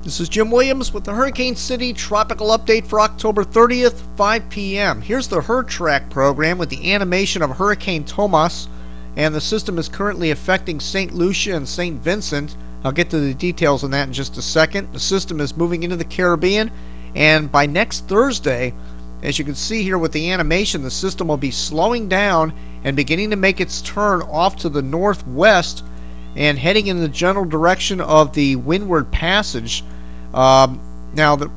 This is Jim Williams with the Hurricane City Tropical Update for October 30th, 5 p.m. Here's the HurTrack program with the animation of Hurricane Tomas, and the system is currently affecting St. Lucia and St. Vincent. I'll get to the details on that in just a second. The system is moving into the Caribbean, and by next Thursday, as you can see here with the animation, the system will be slowing down and beginning to make its turn off to the northwest and heading in the general direction of the windward passage. Now the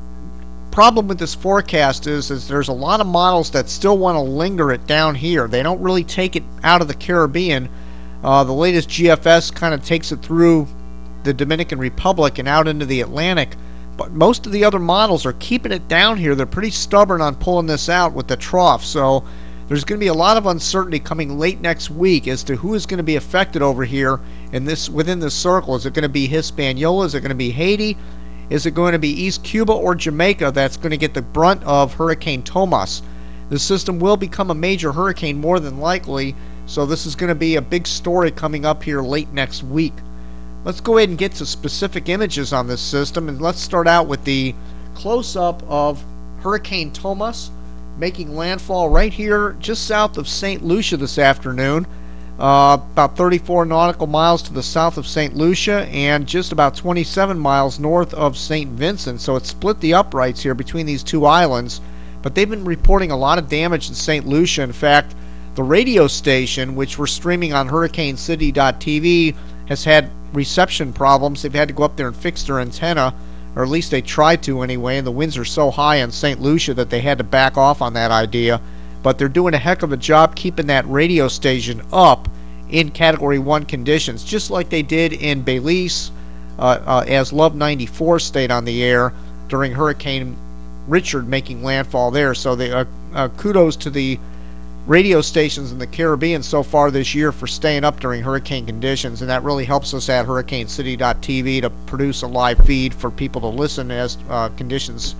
problem with this forecast is there's a lot of models that still want to linger it down here. They don't really take it out of the Caribbean. The latest GFS kind of takes it through the Dominican Republic and out into the Atlantic, but most of the other models are keeping it down here. They're pretty stubborn on pulling this out with the trough, so there's going to be a lot of uncertainty coming late next week as to who is going to be affected over here in this within this circle. Is it going to be Hispaniola? Is it going to be Haiti? Is it going to be East Cuba or Jamaica that's going to get the brunt of Hurricane Tomas? The system will become a major hurricane more than likely, so this is going to be a big story coming up here late next week. Let's go ahead and get to specific images on this system, and let's start out with the close-up of Hurricane Tomas making landfall right here just south of St. Lucia this afternoon, about 34 nautical miles to the south of St. Lucia and just about 27 miles north of St. Vincent. So it split the uprights here between these two islands, but they've been reporting a lot of damage in St. Lucia. In fact, the radio station, which we're streaming on hurricanecity.tv, has had reception problems. They've had to go up there and fix their antenna, or at least they tried to anyway, and the winds are so high in St. Lucia that they had to back off on that idea. But they're doing a heck of a job keeping that radio station up in Category 1 conditions, just like they did in Belize as Love 94 stayed on the air during Hurricane Richard making landfall there. So they, kudos to the radio stations in the Caribbean so far this year for staying up during hurricane conditions, and that really helps us at hurricanecity.tv to produce a live feed for people to listen as conditions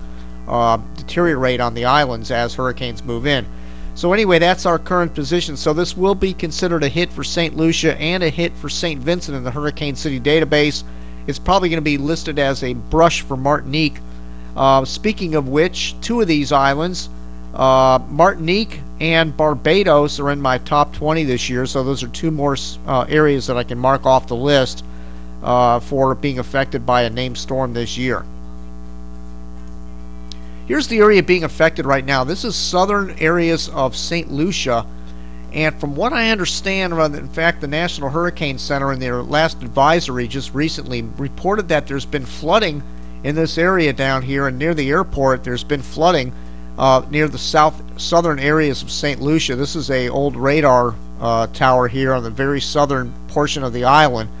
deteriorate on the islands as hurricanes move in. So anyway, that's our current position. So this will be considered a hit for St. Lucia and a hit for St. Vincent in the Hurricane City database. It's probably going to be listed as a brush for Martinique. Speaking of which, two of these islands, Martinique and Barbados, are in my top 20 this year, so those are two more areas that I can mark off the list for being affected by a named storm this year. Here's the area being affected right now. This is southern areas of St. Lucia, and from what I understand, in fact, the National Hurricane Center in their last advisory just recently reported that there's been flooding in this area down here, and near the airport there's been flooding near the southern areas of St. Lucia. This is a old radar tower here on the very southern portion of the island,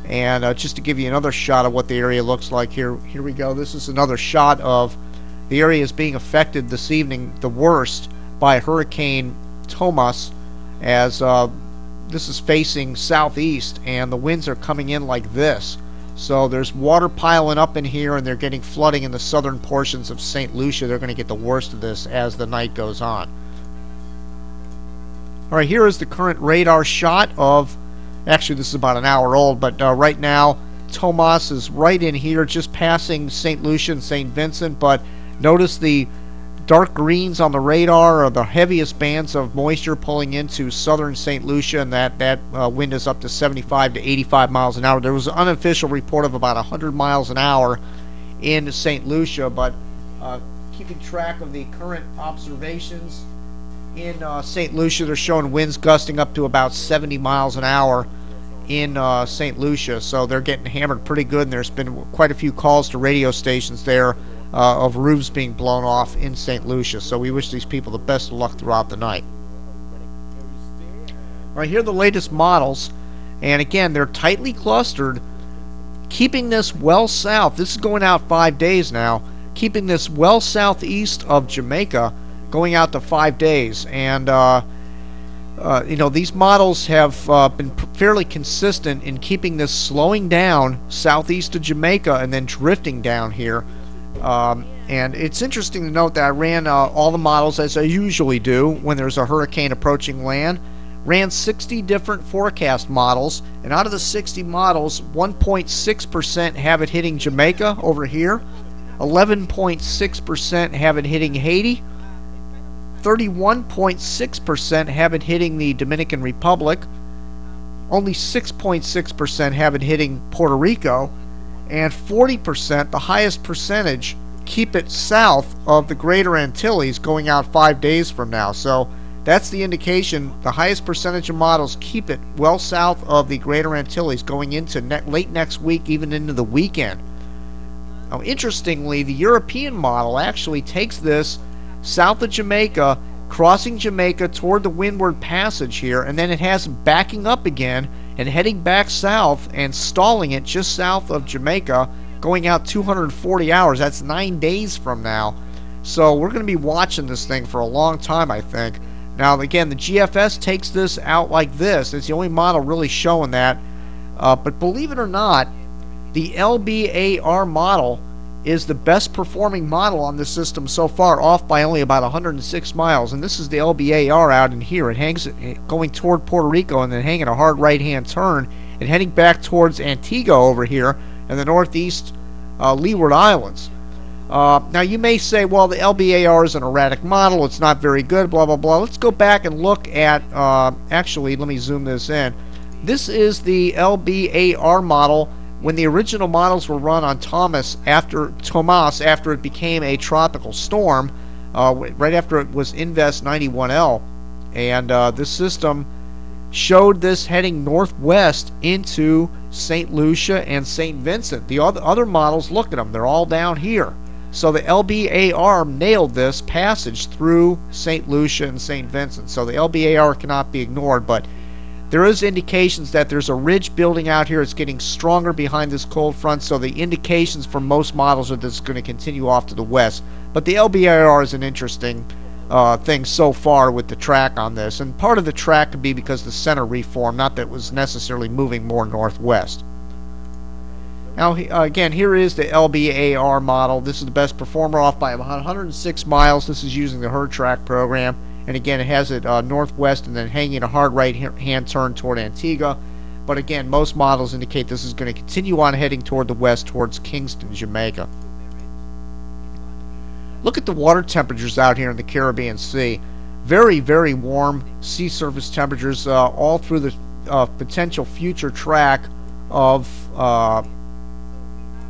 and just to give you another shot of what the area looks like, here we go. This is another shot of the areas being affected this evening the worst by Hurricane Tomas, as this is facing southeast and the winds are coming in like this. So there's water piling up in here, and they're getting flooding in the southern portions of St. Lucia. They're going to get the worst of this as the night goes on. Alright, here is the current radar shot of, actually this is about an hour old, but right now Tomas is right in here just passing St. Lucia and St. Vincent, but notice the dark greens on the radar are the heaviest bands of moisture pulling into southern St. Lucia, and that wind is up to 75 to 85 miles an hour. There was an unofficial report of about 100 miles an hour in St. Lucia, but keeping track of the current observations in St. Lucia, they're showing winds gusting up to about 70 miles an hour in St. Lucia, so they're getting hammered pretty good, and there's been quite a few calls to radio stations there of roofs being blown off in St. Lucia. So we wish these people the best of luck throughout the night. Alright, here are the latest models, and again, they're tightly clustered, keeping this well south. This is going out 5 days now, keeping this well southeast of Jamaica, going out to 5 days. And you know, these models have been fairly consistent in keeping this slowing down southeast of Jamaica and then drifting down here. And it's interesting to note that I ran all the models as I usually do when there's a hurricane approaching land. ran 60 different forecast models, and out of the 60 models, 1.6% have it hitting Jamaica over here, 11.6% have it hitting Haiti, 31.6% have it hitting the Dominican Republic, only 6.6% have it hitting Puerto Rico, and 40%, the highest percentage, keep it south of the Greater Antilles going out 5 days from now. So that's the indication. The highest percentage of models keep it well south of the Greater Antilles going into late next week, even into the weekend. Now, interestingly, the European model actually takes this south of Jamaica, crossing Jamaica toward the Windward Passage here, and then it has it backing up again and heading back south and stalling it just south of Jamaica, going out 240 hours. That's 9 days from now. So we're going to be watching this thing for a long time, I think. Now, again, the GFS takes this out like this. It's the only model really showing that. But believe it or not, the LBAR model is the best performing model on this system so far, off by only about 106 miles. And this is the LBAR out in here. It hangs going toward Puerto Rico and then hanging a hard right-hand turn and heading back towards Antigua over here in the northeast Leeward Islands. Now you may say, well, the LBAR is an erratic model, it's not very good, blah blah blah. Let's go back and look at, actually let me zoom this in. This is the LBAR model when the original models were run on Tomas after it became a tropical storm, right after it was Invest 91L. And this system showed this heading northwest into St. Lucia and St. Vincent. The other models, look at them, they're all down here. So the LBAR nailed this passage through St. Lucia and St. Vincent. So the LBAR cannot be ignored, but there is indications that there's a ridge building out here. It's getting stronger behind this cold front, so the indications for most models are that it's going to continue off to the west. But the LBAR is an interesting thing so far with the track on this, and part of the track could be because the center reformed, not that it was necessarily moving more northwest. Now again, here is the LBAR model. This is the best performer, off by about 106 miles. This is using the HERD track program, and again it has it northwest and then hanging a hard right hand turn toward Antigua. But again, most models indicate this is going to continue on heading toward the west towards Kingston, Jamaica. Look at the water temperatures out here in the Caribbean Sea. Very, very warm sea surface temperatures all through the potential future track of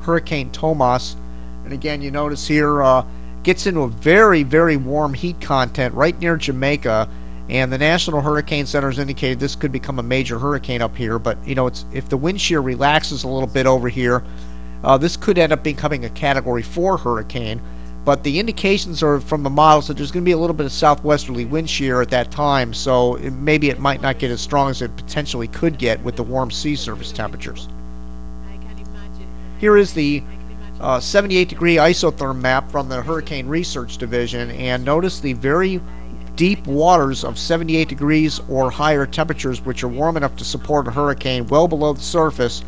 Hurricane Tomas. And again, you notice here gets into a very, very warm heat content right near Jamaica, and the National Hurricane Center has indicated this could become a major hurricane up here. But you know, if the wind shear relaxes a little bit over here, this could end up becoming a Category 4 hurricane. But the indications are from the models that there's going to be a little bit of southwesterly wind shear at that time, so maybe it might not get as strong as it potentially could get with the warm sea surface temperatures. Here is the 78-degree isotherm map from the Hurricane Research Division, and notice the very deep waters of 78 degrees or higher temperatures, which are warm enough to support a hurricane well below the surface,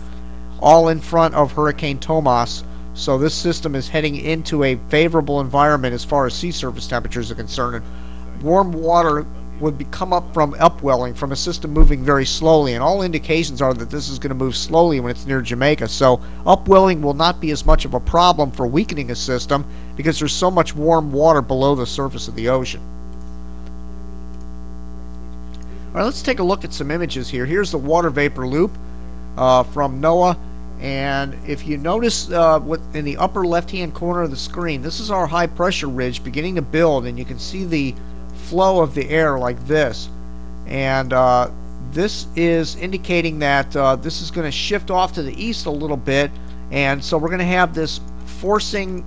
all in front of Hurricane Tomas. So this system is heading into a favorable environment as far as sea surface temperatures are concerned. And warm water would come up from upwelling from a system moving very slowly, and all indications are that this is going to move slowly when it's near Jamaica. So upwelling will not be as much of a problem for weakening a system because there's so much warm water below the surface of the ocean. Alright, let's take a look at some images here. Here's the water vapor loop from NOAA. And if you notice what in the upper left hand corner of the screen, this is our high pressure ridge beginning to build, and you can see the flow of the air like this, and this is indicating that this is going to shift off to the east a little bit, and so we're going to have this forcing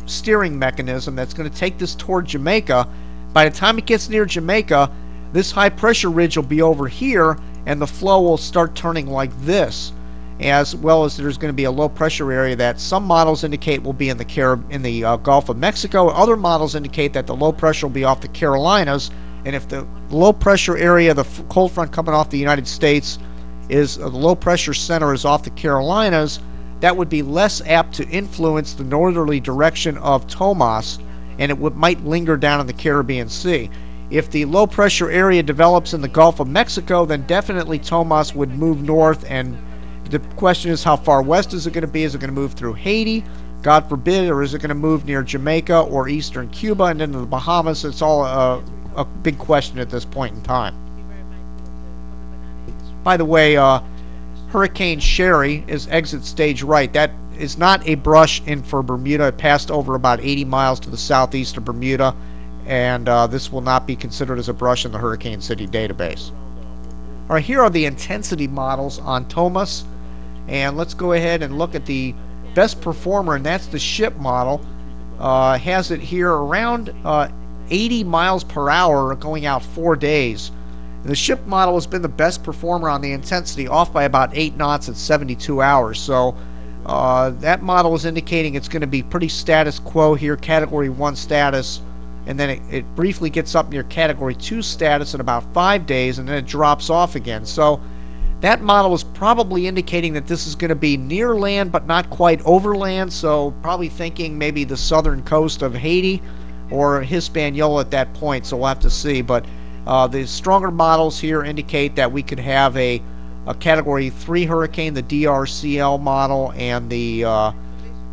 steering mechanism that's going to take this toward Jamaica. By the time it gets near Jamaica, this high pressure ridge will be over here and the flow will start turning like this, as well as there's going to be a low pressure area that some models indicate will be in the Gulf of Mexico. Other models indicate that the low pressure will be off the Carolinas, and if the low pressure area, the cold front coming off the United States, is the low pressure center is off the Carolinas, that would be less apt to influence the northerly direction of Tomas, and it might linger down in the Caribbean Sea. If the low pressure area develops in the Gulf of Mexico, then definitely Tomas would move north, and the question is, how far west is it going to be? Is it going to move through Haiti, God forbid, or is it going to move near Jamaica or eastern Cuba and into the Bahamas? It's all a big question at this point in time. By the way, Hurricane Sherry is exit stage right. That is not a brush in for Bermuda. It passed over about 80 miles to the southeast of Bermuda, and this will not be considered as a brush in the Hurricane City database. All right, here are the intensity models on Tomas, and let's go ahead and look at the best performer, and that's the ship model. Has it here around 80 miles per hour going out 4 days. The ship model has been the best performer on the intensity, off by about 8 knots at 72 hours. So that model is indicating it's going to be pretty status quo here, Category 1 status, and then it briefly gets up near Category 2 status in about 5 days, and then it drops off again. So that model is probably indicating that this is going to be near land but not quite over land, so probably thinking maybe the southern coast of Haiti or Hispaniola at that point, so we'll have to see. But the stronger models here indicate that we could have a Category 3 hurricane, the DRCL model, and the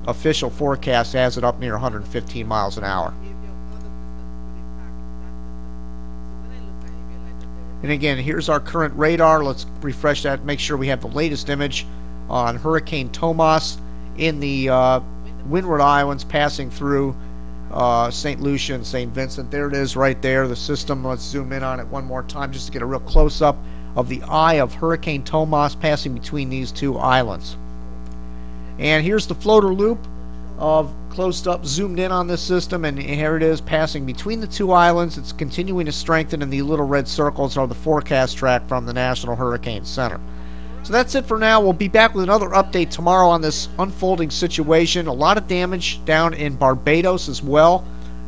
official forecast has it up near 115 miles an hour. And again, here's our current radar. Let's refresh that, make sure we have the latest image on Hurricane Tomas in the Windward Islands, passing through St. Lucia and St. Vincent. There it is right there, the system. Let's zoom in on it one more time just to get a real close-up of the eye of Hurricane Tomas passing between these two islands. And here's the floater loop of closed up, zoomed in on this system, and here it is passing between the two islands. It's continuing to strengthen, and the little red circles are the forecast track from the National Hurricane Center. So that's it for now. We'll be back with another update tomorrow on this unfolding situation. A lot of damage down in Barbados as well.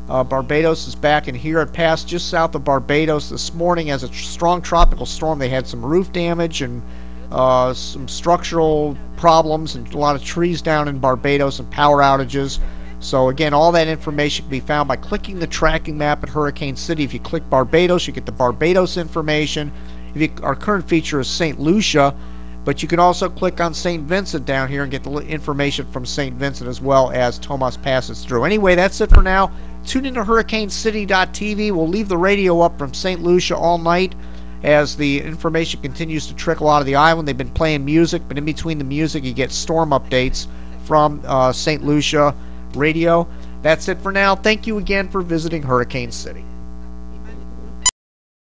Barbados is back in here. It passed just south of Barbados this morning as a strong tropical storm. They had some roof damage and some structural problems and a lot of trees down in Barbados and power outages. So again, all that information can be found by clicking the tracking map at Hurricane City. If you click Barbados, you get the Barbados information. Our current feature is St. Lucia, but you can also click on St. Vincent down here and get the information from St. Vincent as well as Tomas passes through. Anyway, that's it for now. Tune into HurricaneCity.tv. We'll leave the radio up from St. Lucia all night as the information continues to trickle out of the island. They've been playing music, but in between the music you get storm updates from St. Lucia radio. That's it for now. Thank you again for visiting Hurricane City.